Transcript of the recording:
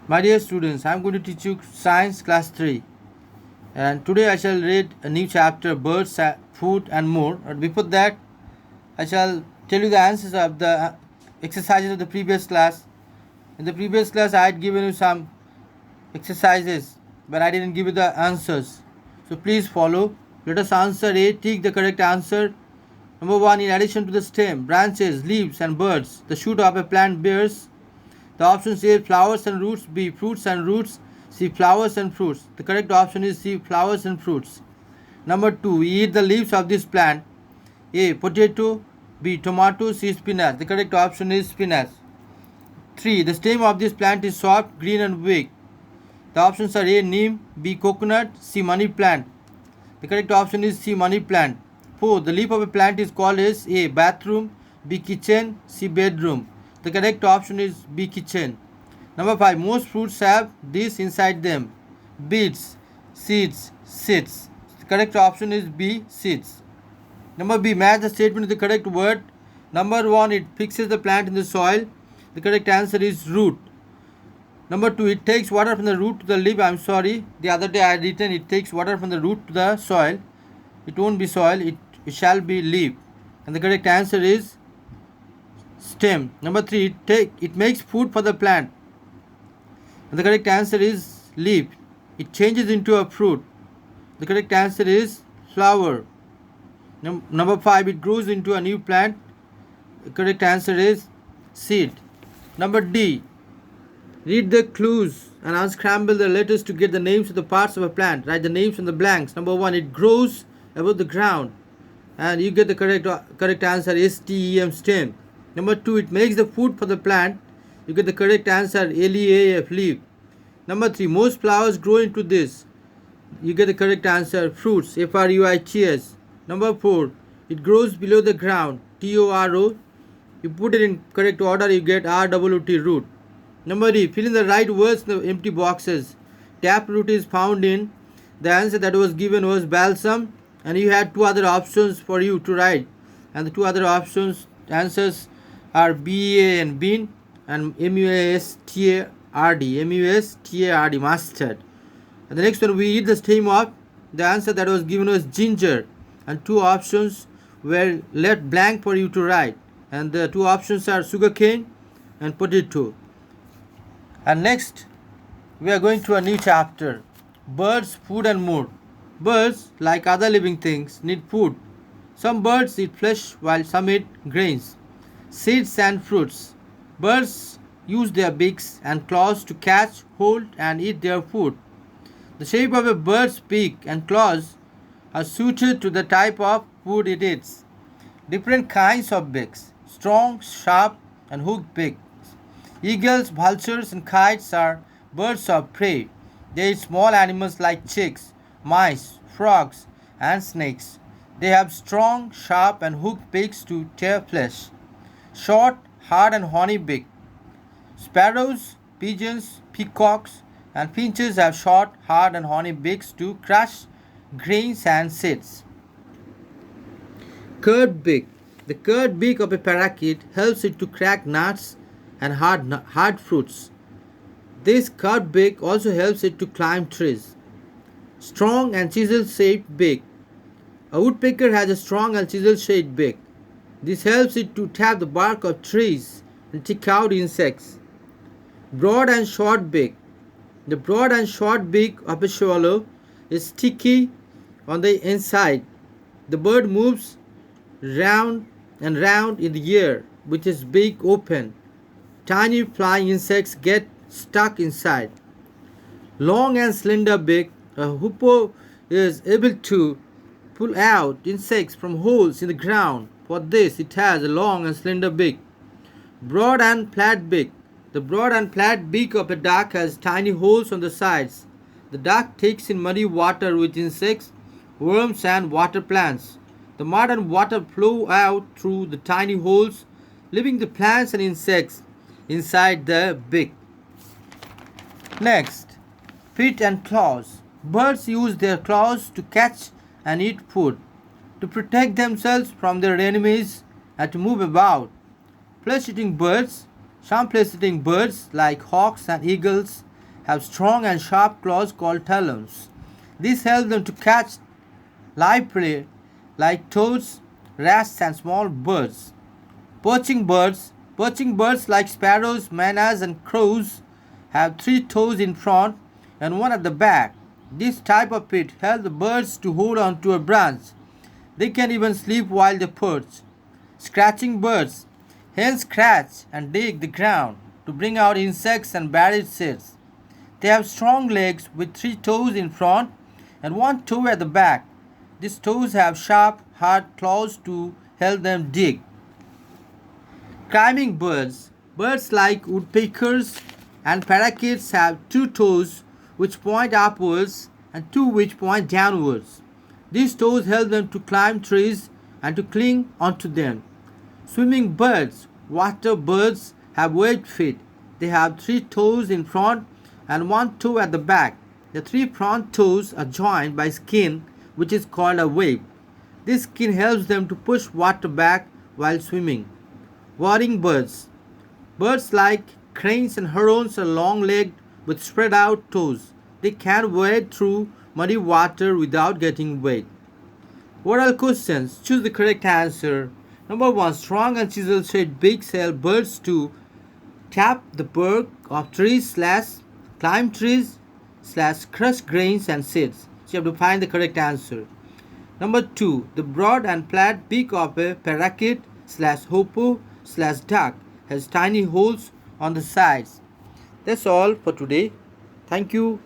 My dear students, I am going to teach you Science Class 3, and today I shall read a new chapter, Birds, Food and More. But before that, I shall tell you the answers of the exercises of the previous class. In the previous class, I had given you some exercises, but I didn't give you the answers. So please follow. Let us answer A. Take the correct answer. Number 1. In addition to the stem, branches, leaves and birds, the shoot of a plant bears. The options A. Flowers and roots. B. Fruits and roots. C. Flowers and fruits. The correct option is C. Flowers and fruits. Number 2. We eat the leaves of this plant. A. Potato. B. Tomato. C. Spinach. The correct option is spinach. 3. The stem of this plant is soft, green and big. The options are A. Neem. B. Coconut. C. Money plant. The correct option is C. Money plant. 4. The leaf of a plant is called as A. Bathroom. B. Kitchen. C. Bedroom. The correct option is B. Kitchen. Number 5. Most fruits have this inside them. Beads, seeds, seeds. The correct option is B. Seeds. Number B. Match the statement with the correct word. Number 1. It fixes the plant in the soil. The correct answer is root. Number 2. It takes water from the root to the leaf. I'm sorry. The other day I had written it takes water from the root to the soil. It won't be soil. It shall be leaf. And the correct answer is stem. Number 3. It makes food for the plant. And the correct answer is leaf. It changes into a fruit. The correct answer is flower. Number 5. It grows into a new plant. The correct answer is seed. Number D. Read the clues and unscramble the letters to get the names of the parts of a plant. Write the names on the blanks. Number 1. It grows above the ground. And you get the correct answer STEM, stem. Number 2. It makes the food for the plant. You get the correct answer LEAF, leaf. Number 3. Most flowers grow into this. You get the correct answer fruits, FRUITS. Number 4. It grows below the ground, TORO. You put it in correct order, you get RWT, root. Number E. Fill in the right words in the empty boxes. Taproot is found in. The answer that was given was balsam, and you had two other options for you to write. And the two other answers are BA and bean, and MUSTARD, mustard. And the next one, we eat the stem of. The answer that was given was ginger, and two options were left blank for you to write. And the two options are sugarcane and potato. And next, we are going to a new chapter, Birds, Food and More. Birds, like other living things, need food. Some birds eat flesh while some eat grains, seeds and fruits. Birds use their beaks and claws to catch, hold and eat their food. The shape of a bird's beak and claws are suited to the type of food it eats. Different kinds of beaks, strong, sharp and hooked beaks. Eagles, vultures and kites are birds of prey. They eat small animals like chicks, mice, frogs and snakes. They have strong, sharp and hooked beaks to tear flesh. Short, hard and horny beak. Sparrows, pigeons, peacocks and finches have short, hard and horny beaks to crush grains and seeds. Curved beak. The curved beak of a parakeet helps it to crack nuts and hard fruits. This curved beak also helps it to climb trees. Strong and chisel-shaped beak. A woodpecker has a strong and chisel-shaped beak. This helps it to tap the bark of trees and pick out insects. Broad and short beak. The broad and short beak of a swallow is sticky on the inside. The bird moves round and round in the air with its beak open. Tiny flying insects get stuck inside. Long and slender beak. A hoopoe is able to pull out insects from holes in the ground. For this, it has a long and slender beak. Broad and flat beak. The broad and flat beak of a duck has tiny holes on the sides. The duck takes in muddy water with insects, worms and water plants. The mud and water flow out through the tiny holes, leaving the plants and insects inside the beak. Next, feet and claws. Birds use their claws to catch and eat food, to protect themselves from their enemies and to move about. Flesh-eating birds, some flesh-eating birds like hawks and eagles have strong and sharp claws called talons. These help them to catch live prey like toads, rats, and small birds. Perching birds like sparrows, manas, and crows have 3 toes in front and one at the back. This type of pit helps the birds to hold on to a branch. They can even sleep while they perch. Scratching birds. Hens scratch and dig the ground to bring out insects and buried seeds. They have strong legs with 3 toes in front and 1 toe at the back. These toes have sharp, hard claws to help them dig. Climbing birds. Birds like woodpeckers and parakeets have 2 toes which point upwards and 2 which point downwards. These toes help them to climb trees and to cling onto them. Swimming birds. Water birds have webbed feet. They have 3 toes in front and 1 toe at the back. The 3 front toes are joined by skin which is called a web. This skin helps them to push water back while swimming. Wading birds. Birds like cranes and herons are long-legged with spread out toes. They can wade through muddy water without getting wet. Oral questions. Choose the correct answer. Number 1. Strong and chisel-shaped beaks help birds to tap the bark of trees / climb trees / crush grains and seeds. So you have to find the correct answer. Number 2. The broad and flat beak of a parakeet / hoopoe / duck has tiny holes on the sides. That's all for today. Thank you.